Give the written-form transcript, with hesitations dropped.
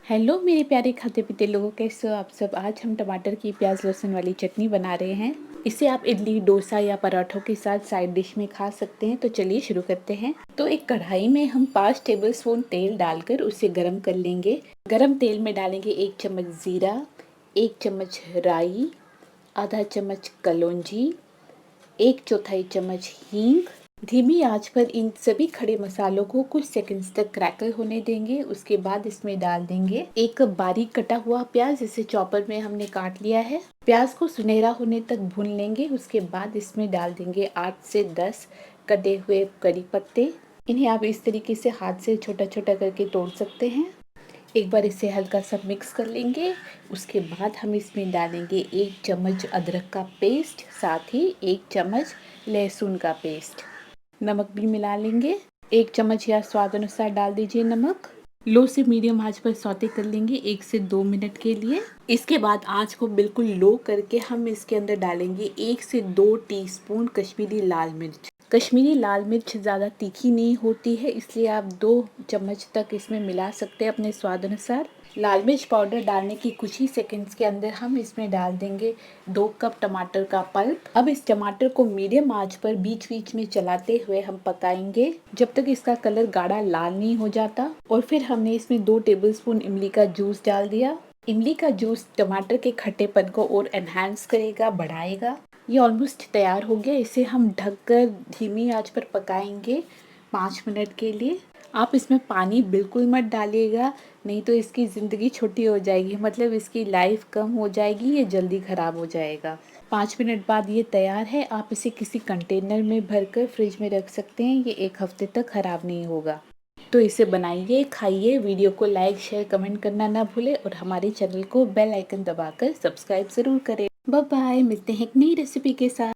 Hello मेरे प्यारे खाते पीते लोगों, कैसे हो आप सब। आज हम टमाटर की प्याज लहसुन वाली चटनी बना रहे हैं। इसे आप इडली डोसा या पराठों के साथ साइड डिश में खा सकते हैं। तो चलिए शुरू करते हैं। तो एक कढ़ाई में हम 5 टेबलस्पून तेल डालकर उसे गर्म कर लेंगे। गर्म तेल में डालेंगे 1 चम्मच जीरा, 1 चम्मच राई, आधा चम्मच कलौंजी, 1/4 चम्मच हींग। धीमी आंच पर इन सभी खड़े मसालों को कुछ सेकंड्स तक क्रैकल होने देंगे। उसके बाद इसमें डाल देंगे एक बारीक कटा हुआ प्याज, जिसे चॉपर में हमने काट लिया है। प्याज को सुनहरा होने तक भून लेंगे। उसके बाद इसमें डाल देंगे 8 से 10 कटे हुए करी पत्ते। इन्हें आप इस तरीके से हाथ से छोटा छोटा करके तोड़ सकते हैं। एक बार इसे हल्का सा मिक्स कर लेंगे। उसके बाद हम इसमें डालेंगे 1 चम्मच अदरक का पेस्ट, साथ ही 1 चम्मच लहसुन का पेस्ट। नमक भी मिला लेंगे। 1 चम्मच या स्वाद अनुसार डाल दीजिए नमक। लो से मीडियम आंच पर सौते कर लेंगे 1 से 2 मिनट के लिए। इसके बाद आंच को बिल्कुल लो करके हम इसके अंदर डालेंगे 1 से 2 टीस्पून कश्मीरी लाल मिर्च। कश्मीरी लाल मिर्च ज़्यादा तीखी नहीं होती है, इसलिए आप 2 चम्मच तक इसमें मिला सकते हैं अपने स्वाद अनुसार। लाल मिर्च पाउडर डालने की कुछ ही सेकंड्स के अंदर हम इसमें डाल देंगे 2 कप टमाटर का पल्प। अब इस टमाटर को मीडियम आंच पर बीच बीच में चलाते हुए हम पकाएंगे जब तक इसका कलर गाढ़ा लाल नहीं हो जाता। और फिर हमने इसमें 2 टेबलस्पून इमली का जूस डाल दिया। इमली का जूस टमाटर के खट्टेपन को और एनहांस करेगा, बढ़ाएगा। ये ऑलमोस्ट तैयार हो गया। इसे हम ढककर धीमी आंच पर पकाएंगे 5 मिनट के लिए। आप इसमें पानी बिल्कुल मत डालिएगा, नहीं तो इसकी ज़िंदगी छोटी हो जाएगी, मतलब इसकी लाइफ कम हो जाएगी, ये जल्दी ख़राब हो जाएगा। 5 मिनट बाद ये तैयार है। आप इसे किसी कंटेनर में भरकर फ्रिज में रख सकते हैं। ये 1 हफ्ते तक ख़राब नहीं होगा। तो इसे बनाइए, खाइए। वीडियो को लाइक शेयर कमेंट करना ना भूलें और हमारे चैनल को बेल आइकन दबाकर सब्सक्राइब ज़रूर करें। बाय बाय, मिलते हैं एक नई रेसिपी के साथ।